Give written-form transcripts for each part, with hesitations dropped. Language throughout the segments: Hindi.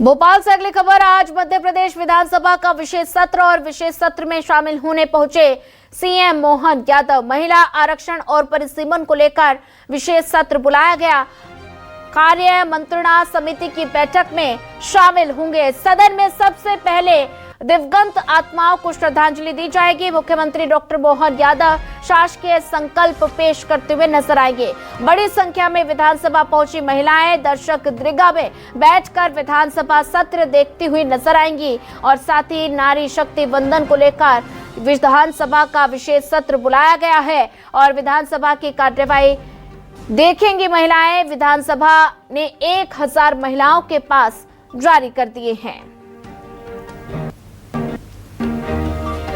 भोपाल से अगली खबर। आज मध्य प्रदेश विधानसभा का विशेष सत्र और विशेष सत्र में शामिल होने पहुंचे सीएम मोहन यादव। महिला आरक्षण और परिसीमन को लेकर विशेष सत्र बुलाया गया। कार्य मंत्रणा समिति की बैठक में शामिल होंगे। सदन में सबसे पहले दिवंगत आत्माओं को श्रद्धांजलि दी जाएगी। मुख्यमंत्री डॉक्टर मोहन यादव शासकीय संकल्प पेश करते हुए नजर आएंगे। बड़ी संख्या में विधानसभा पहुंची महिलाएं दर्शक दीर्घा में बैठकर विधानसभा सत्र देखती हुई नजर आएंगी और साथ ही नारी शक्ति वंदन को लेकर विधानसभा का विशेष सत्र बुलाया गया है और विधानसभा की कार्यवाही देखेंगी महिलाएं। विधानसभा ने 1000 महिलाओं के पास जारी कर दिए हैं।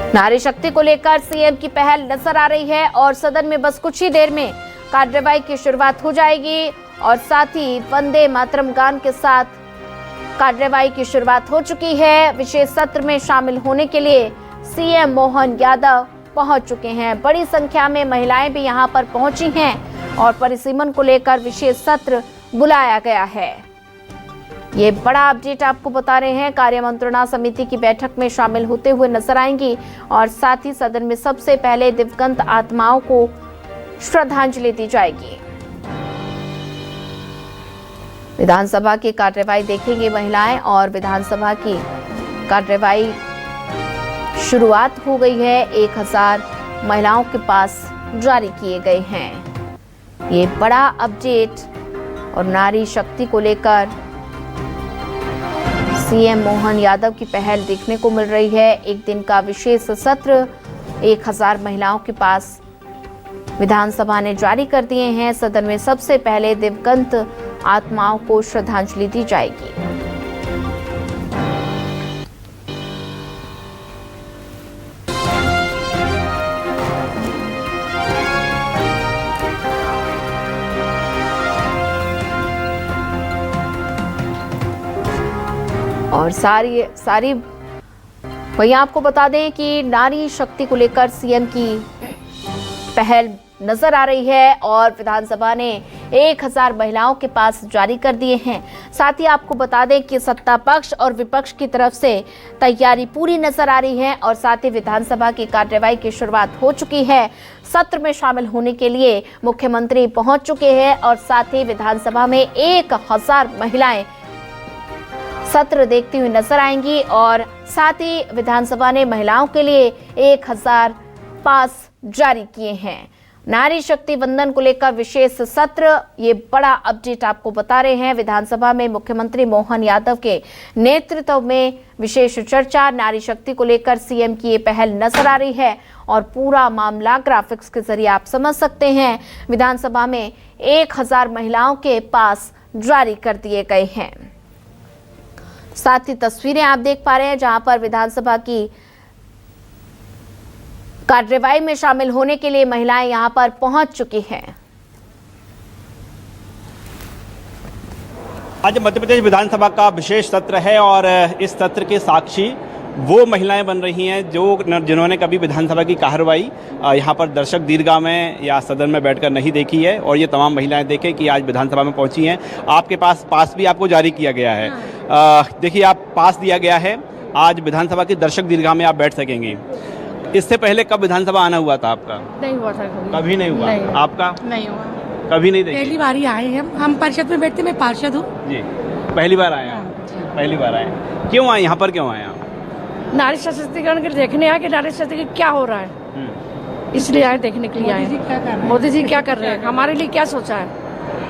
नारी शक्ति को लेकर सीएम की पहल नजर आ रही है और सदन में बस कुछ ही देर में कार्यवाही की शुरुआत हो जाएगी और साथ ही वंदे मातरम गान के साथ कार्यवाही की शुरुआत हो चुकी है। विशेष सत्र में शामिल होने के लिए सीएम मोहन यादव पहुंच चुके हैं। बड़ी संख्या में महिलाएं भी यहां पर पहुंची हैं और परिसीमन को लेकर विशेष सत्र बुलाया गया है। ये बड़ा अपडेट आपको बता रहे हैं। कार्य मंत्रणा समिति की बैठक में शामिल होते हुए नजर आएंगी और साथ ही सदन में सबसे पहले दिवंगत आत्माओं को श्रद्धांजलि दी जाएगी। विधानसभा की कार्यवाही देखेंगी महिलाएं और विधानसभा की कार्यवाही शुरुआत हो गई है। 1000 महिलाओं के पास जारी किए गए हैं। ये बड़ा अपडेट और नारी शक्ति को लेकर सीएम मोहन यादव की पहल देखने को मिल रही है। एक दिन का विशेष सत्र 1000 महिलाओं के पास विधानसभा ने जारी कर दिए हैं। सदन में सबसे पहले दिवंगत आत्माओं को श्रद्धांजलि दी जाएगी। और सारी वहीं आपको बता दें कि नारी शक्ति को लेकर सीएम की पहल नजर आ रही है और विधानसभा ने 1000 महिलाओं के पास जारी कर दिए हैं। साथ ही आपको बता दें कि सत्ता पक्ष और विपक्ष की तरफ से तैयारी पूरी नजर आ रही है और साथ ही विधानसभा की कार्यवाही की शुरुआत हो चुकी है। सत्र में शामिल होने के लिए मुख्यमंत्री पहुंच चुके हैं और साथ ही विधानसभा में 1000 महिलाएं सत्र देखती हुई नजर आएंगी और साथ ही विधानसभा ने महिलाओं के लिए 1000 पास जारी किए हैं। नारी शक्ति वंदन को लेकर विशेष सत्र, ये बड़ा अपडेट आपको बता रहे हैं। विधानसभा में मुख्यमंत्री मोहन यादव के नेतृत्व में विशेष चर्चा। नारी शक्ति को लेकर सीएम की ये पहल नजर आ रही है और पूरा मामला ग्राफिक्स के जरिए आप समझ सकते हैं। विधानसभा में 1000 महिलाओं के पास जारी कर दिए गए हैं। साथ ही तस्वीरें आप देख पा रहे हैं जहां पर विधानसभा की कार्यवाही में शामिल होने के लिए महिलाएं यहां पर पहुंच चुकी हैं। आज मध्य प्रदेश विधानसभा का विशेष सत्र है और इस सत्र के साक्षी वो महिलाएं बन रही हैं जिन्होंने कभी विधानसभा की कार्यवाही यहाँ पर दर्शक दीर्घा में या सदन में बैठकर नहीं देखी है और ये तमाम महिलाएं देखें कि आज विधानसभा में पहुंची हैं। आपके पास भी आपको जारी किया गया है। देखिए, आप पास दिया गया है। आज विधानसभा की दर्शक दीर्घा में आप बैठ सकेंगी। इससे पहले कब विधानसभा आना हुआ था आपका? नहीं हुआ था कभी नहीं हुआ। नहीं। आपका? नहीं हुआ, कभी नहीं देखी? पहली बार ही आए हैं हम परिषद में बैठते। मैं पार्षद हूँ जी। पहली बार आए हैं? पहली बार आए। क्यों आए यहाँ पर? क्यों आए आप? नारी सशक्तिकरण के देखने आए कि नारी सशक्तिकरण क्या हो रहा है, इसलिए आए, देखने के लिए आए। मोदी जी क्या कर रहे हैं, हमारे लिए क्या सोचा है।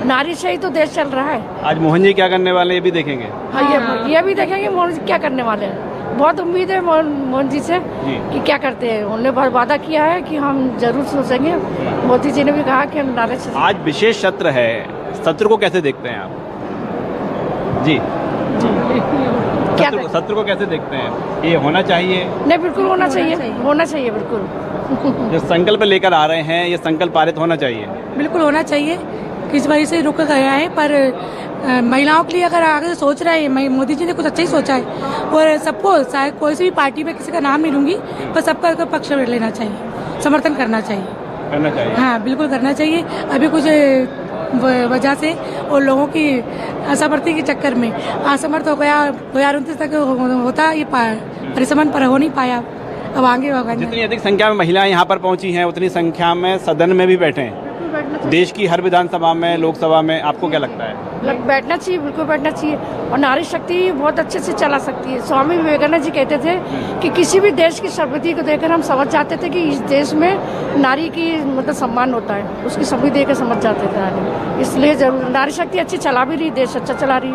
नारी से ही तो देश चल रहा है। आज मोहन जी क्या करने वाले हैं ये भी देखेंगे। हाँ, ये भी देखेंगे मोहन जी क्या करने वाले हैं। बहुत उम्मीद है मोहन जी से कि क्या करते हैं। उन्होंने बहुत वादा किया है कि हम जरूर सोचेंगे। मोदी जी ने भी कहा कि हम नारी। आज विशेष सत्र है, सत्र को कैसे देखते हैं आप? जी, सत्र को कैसे देखते हैं? ये होना चाहिए? नहीं, बिल्कुल होना चाहिए, होना चाहिए बिल्कुल। जो संकल्प लेकर आ रहे हैं ये संकल्प पारित होना चाहिए। बिल्कुल होना चाहिए। किस वजह से रुक गया है, पर महिलाओं के लिए अगर आगे सोच रहे हैं, मोदी जी ने कुछ अच्छा ही सोचा है और सबको, चाहे कोई सी भी पार्टी में किसी का नाम नहीं लूंगी, पर सबका पक्ष लेना चाहिए, समर्थन करना चाहिए। हाँ, बिल्कुल करना चाहिए। अभी कुछ वजह से और लोगों की असमर्थी के चक्कर में असमर्थ हो गया। 2029 तक होता ये परिसमन पर हो नहीं पाया। अब आगे होगा। जितनी अधिक संख्या में महिलाएं यहाँ पर पहुंची हैं उतनी संख्या में सदन में भी बैठे हैं। देश की हर विधानसभा में, लोकसभा में, आपको क्या लगता है? बैठना चाहिए, बिल्कुल बैठना चाहिए। और नारी शक्ति बहुत अच्छे से चला सकती है। स्वामी विवेकानंद जी कहते थे कि किसी भी देश की संस्कृति को देखकर हम समझ जाते थे कि इस देश में नारी की मतलब सम्मान होता है। उसकी सभी देख कर समझ जाते थे। इसलिए जरूर नारी शक्ति अच्छी चला भी रही, देश अच्छा चला रही।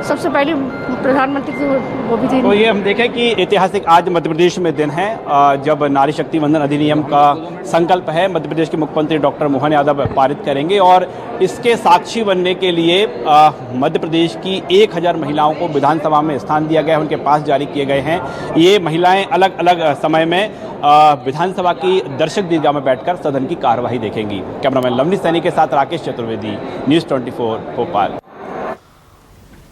सबसे पहले प्रधानमंत्री वो भी थी। तो ये हम देखें कि ऐतिहासिक आज मध्य प्रदेश में दिन है जब नारी शक्ति वंदन अधिनियम का संकल्प है मध्य प्रदेश के मुख्यमंत्री डॉक्टर मोहन यादव पारित करेंगे और इसके साक्षी बनने के लिए मध्य प्रदेश की 1000 महिलाओं को विधानसभा में स्थान दिया गया है, उनके पास जारी किए गए हैं। ये महिलाएं अलग अलग समय में विधानसभा की दर्शक दीर्घा में बैठकर सदन की कार्यवाही देखेंगी। कैमरामैन लवनी सैनी के साथ राकेश चतुर्वेदी, न्यूज़ 24 भोपाल।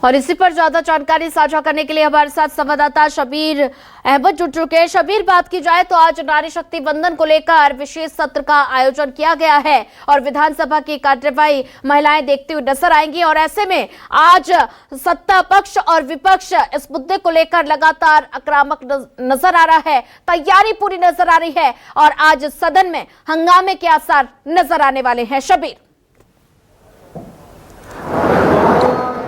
और इसी पर ज्यादा जानकारी साझा करने के लिए हमारे साथ संवाददाता शबीर अहमद जुड़ चुके हैं। शबीर, बात की जाए तो आज नारी शक्ति वंदन को लेकर विशेष सत्र का आयोजन किया गया है और विधानसभा की कार्यवाही महिलाएं देखती हुई नजर आएंगी और ऐसे में आज सत्ता पक्ष और विपक्ष इस मुद्दे को लेकर लगातार आक्रामक नजर आ रहा है। तैयारी पूरी नजर आ रही है और आज सदन में हंगामे के आसार नजर आने वाले हैं। शबीर,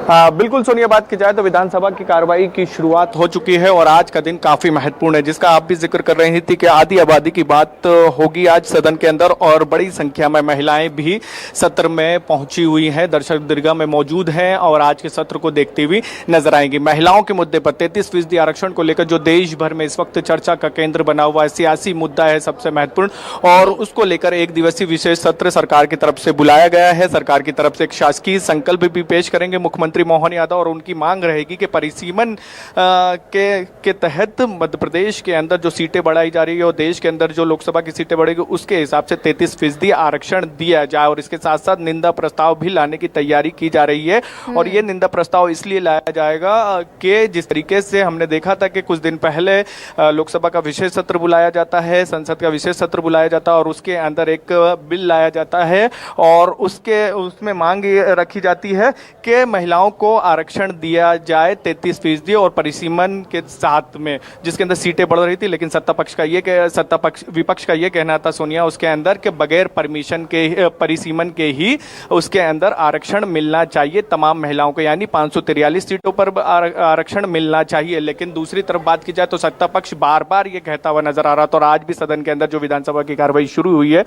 बिल्कुल सोनिया, बात की जाए तो विधानसभा की कार्रवाई की शुरुआत हो चुकी है और आज का दिन काफी महत्वपूर्ण है, जिसका आप भी जिक्र कर रही थी कि आधी आबादी की बात होगी आज सदन के अंदर और बड़ी संख्या में महिलाएं भी सत्र में पहुंची हुई हैं, दर्शक दीर्घा में मौजूद हैं और आज के सत्र को देखती हुई नजर आएंगी। महिलाओं के मुद्दे पर 33% आरक्षण को लेकर जो देश भर में इस वक्त चर्चा का केंद्र बना हुआ है, सियासी मुद्दा है सबसे महत्वपूर्ण और उसको लेकर एक दिवसीय विशेष सत्र सरकार की तरफ से बुलाया गया है। सरकार की तरफ से एक शासकीय संकल्प भी पेश करेंगे मुख्यमंत्री मोहन यादव और उनकी मांग रहेगी कि परिसीमन के तहत मध्य प्रदेश के अंदर जो सीटें बढ़ाई जा रही है और देश के अंदर जो लोकसभा की सीटें बढ़ेगी उसके हिसाब से 33% आरक्षण दिया जाए और इसके साथ साथ निंदा प्रस्ताव भी लाने की तैयारी की जा रही है। और ये निंदा प्रस्ताव इसलिए लाया जाएगा कि जिस तरीके से हमने देखा था कि कुछ दिन पहले लोकसभा का विशेष सत्र बुलाया जाता है, संसद का विशेष सत्र बुलाया जाता है और उसके अंदर एक बिल लाया जाता है और उसमें मांग रखी जाती है कि महिलाओं को आरक्षण दिया जाए 33% और परिसीमन के साथ में, जिसके अंदर सीटें बढ़ रही थी। लेकिन विपक्ष का ये कहना था सोनिया उसके अंदर कि बगैर परिसीमन के ही उसके अंदर आरक्षण मिलना चाहिए तमाम महिलाओं को, यानी 543 सीटों पर आरक्षण मिलना चाहिए। लेकिन दूसरी तरफ बात की जाए तो सत्ता पक्ष बार बार ये कहता हुआ नजर आ रहा था और आज भी सदन के अंदर जो विधानसभा की कार्रवाई शुरू हुई है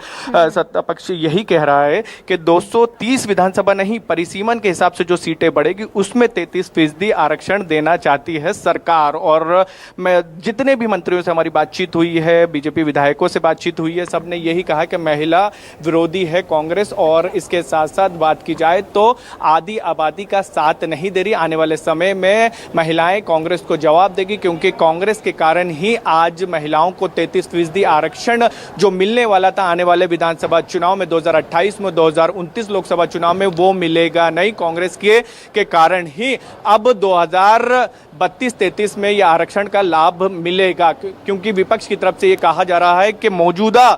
सत्ता पक्ष यही कह रहा है कि 230 विधानसभा नहीं, परिसीमन के हिसाब से जो सीटें बढ़ेगी उसमें 33% आरक्षण देना चाहती है सरकार। और मैं जितने भी मंत्रियों से हमारी बातचीत हुई है, बीजेपी विधायकों से बातचीत हुई है, सबने यही कहा कि महिला विरोधी है कांग्रेस और इसके साथ साथ बात की जाए तो आधी आबादी का साथ नहीं दे रही। आने वाले समय में महिलाएं कांग्रेस को जवाब देगी क्योंकि कांग्रेस के कारण ही आज महिलाओं को 33% आरक्षण जो मिलने वाला था आने वाले विधानसभा चुनाव में 2028 में 2029 लोकसभा चुनाव में वो मिलेगा नहीं। कांग्रेस के कारण ही अब 2032-33 में यह आरक्षण का लाभ मिलेगा क्योंकि विपक्ष की तरफ से यह कहा जा रहा है कि मौजूदा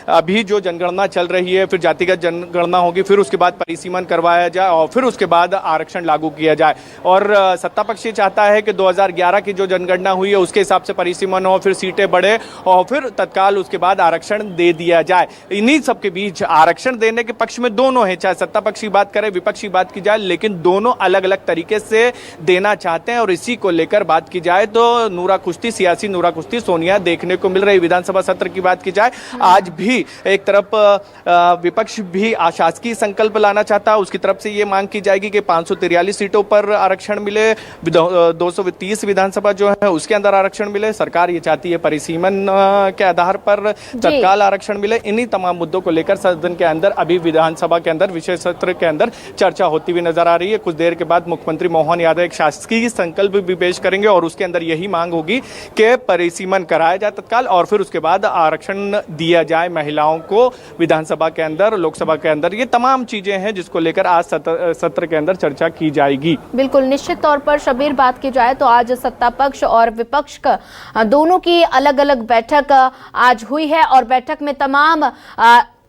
अभी जो जनगणना चल रही है, फिर जातिगत जनगणना होगी, फिर उसके बाद परिसीमन करवाया जाए और फिर उसके बाद आरक्षण लागू किया जाए। और सत्ता पक्ष ये चाहता है कि 2011 की जो जनगणना हुई है उसके हिसाब से परिसीमन हो, फिर सीटें बढ़े और फिर तत्काल उसके बाद आरक्षण दे दिया जाए। इन्हीं सबके बीच आरक्षण देने के पक्ष में दोनों है, चाहे सत्ता पक्ष की बात करें, विपक्ष की बात की जाए, लेकिन दोनों अलग अलग तरीके से देना चाहते हैं। और इसी को लेकर बात की जाए तो सियासी नूरा कुश्ती सोनिया देखने को मिल रही। विधानसभा सत्र की बात की जाए, आज भी एक तरफ विपक्ष भी आशासकीय संकल्प लाना चाहता है, उसकी तरफ से ये मांग की जाएगी कि 543 सीटों पर आरक्षण मिले, 230 विधानसभा जो है उसके अंदर आरक्षण मिले। सरकार ये चाहती है परिसीमन के आधार पर तत्काल आरक्षण मिले। इन्हीं तमाम मुद्दों को लेकर सदन के अंदर अभी विधानसभा के अंदर विशेष सत्र के अंदर चर्चा होती हुई नजर आ रही है। कुछ देर के बाद मुख्यमंत्री मोहन यादव एक शासकीय संकल्प भी पेश करेंगे और उसके अंदर यही मांग होगी कि परिसीमन कराया जाए तत्काल और फिर उसके बाद आरक्षण दिया जाए महिलाओं को विधानसभा के अंदर, लोकसभा के अंदर। ये तमाम चीजें हैं जिसको लेकर आज सत्र के अंदर चर्चा की जाएगी। बिल्कुल, निश्चित तौर पर शबीर, बात की जाए तो आज सत्ता पक्ष और विपक्ष का दोनों की अलग अलग बैठक आज हुई है और बैठक में तमाम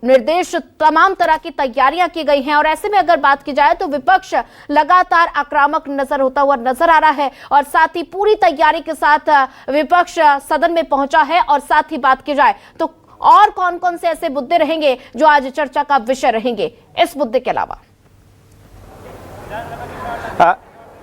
निर्देश, तमाम तरह की तैयारियां की गई हैं। और ऐसे में अगर बात की जाए तो विपक्ष लगातार आक्रामक नजर आ रहा है और साथ ही पूरी तैयारी के साथ विपक्ष सदन में पहुंचा है। और साथ ही बात की जाए तो और कौन कौन से ऐसे मुद्दे रहेंगे जो आज चर्चा का विषय रहेंगे इस मुद्दे के अलावा?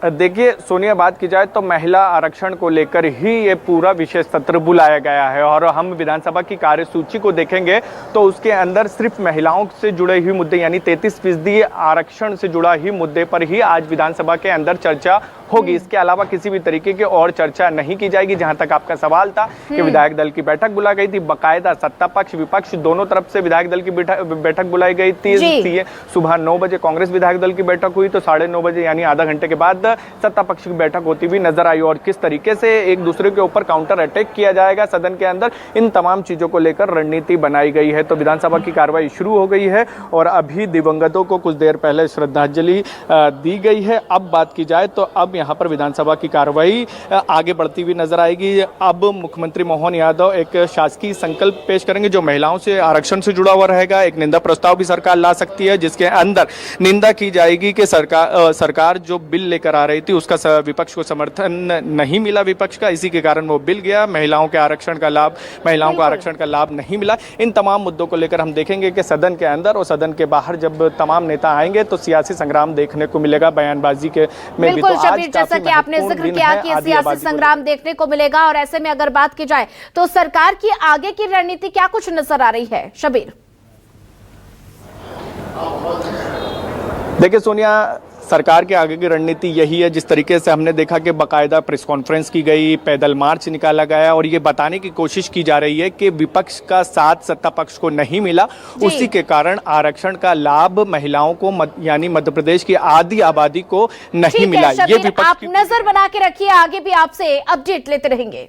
देखिए सोनिया, बात की जाए तो महिला आरक्षण को लेकर ही ये पूरा विशेष सत्र बुलाया गया है। और हम विधानसभा की कार्यसूची को देखेंगे तो उसके अंदर सिर्फ महिलाओं से जुड़े हुए मुद्दे यानी 33% आरक्षण से जुड़ा ही मुद्दे पर ही आज विधानसभा के अंदर चर्चा होगी। इसके अलावा किसी भी तरीके की और चर्चा नहीं की जाएगी। जहां तक आपका सवाल था कि विधायक दल की बैठक बुलाई गई थी, बकायदा सत्ता पक्ष विपक्ष दोनों तरफ से विधायक दल की बैठक बुलाई गई थी। सुबह 9 बजे कांग्रेस विधायक दल की बैठक हुई तो 9:30 बजे यानी आधा घंटे के बाद सत्ता पक्ष की बैठक होती हुई नजर आई। और किस तरीके से एक दूसरे के ऊपर काउंटर अटैक किया जाएगा सदन के अंदर, इन तमाम चीजों को लेकर रणनीति बनाई गई है। तो विधानसभा की कार्रवाई शुरू हो गई है और अभी दिवंगतों को कुछ देर पहले श्रद्धांजलि दी गई है। अब बात की जाए तो अब यहाँ पर विधानसभा की कार्रवाई आगे बढ़ती हुई नजर आएगी। अब मुख्यमंत्री मोहन यादव एक शासकीय संकल्प पेश करेंगे जो महिलाओं से आरक्षण से जुड़ा हुआ रहेगा। एक निंदा प्रस्ताव भी सरकार ला सकती है जिसके अंदर निंदा की जाएगी कि सरकार जो बिल लेकर आ रही थी उसका विपक्ष को समर्थन नहीं मिला विपक्ष का, इसी के कारण वो बिल गया। महिलाओं को आरक्षण का लाभ नहीं मिला। इन तमाम मुद्दों को लेकर हम देखेंगे कि सदन के अंदर और सदन के बाहर जब तमाम नेता आएंगे तो सियासी संग्राम देखने को मिलेगा, बयानबाजी के में भी। तो आज जैसा कि आपने जिक्र किया कि सियासी संग्राम देखने को मिलेगा। और ऐसे में अगर बात की जाए तो सरकार की आगे की रणनीति क्या कुछ नजर आ रही है शबीर? देखिए सोनिया, सरकार के आगे की रणनीति यही है। जिस तरीके से हमने देखा कि बाकायदा प्रेस कॉन्फ्रेंस की गई, पैदल मार्च निकाला गया और ये बताने की कोशिश की जा रही है कि विपक्ष का साथ सत्ता पक्ष को नहीं मिला, उसी के कारण आरक्षण का लाभ महिलाओं को यानी मध्य प्रदेश की आधी आबादी को नहीं मिला। ये विपक्ष आप नजर बना के रखिए, आगे भी आपसे अपडेट लेते रहेंगे।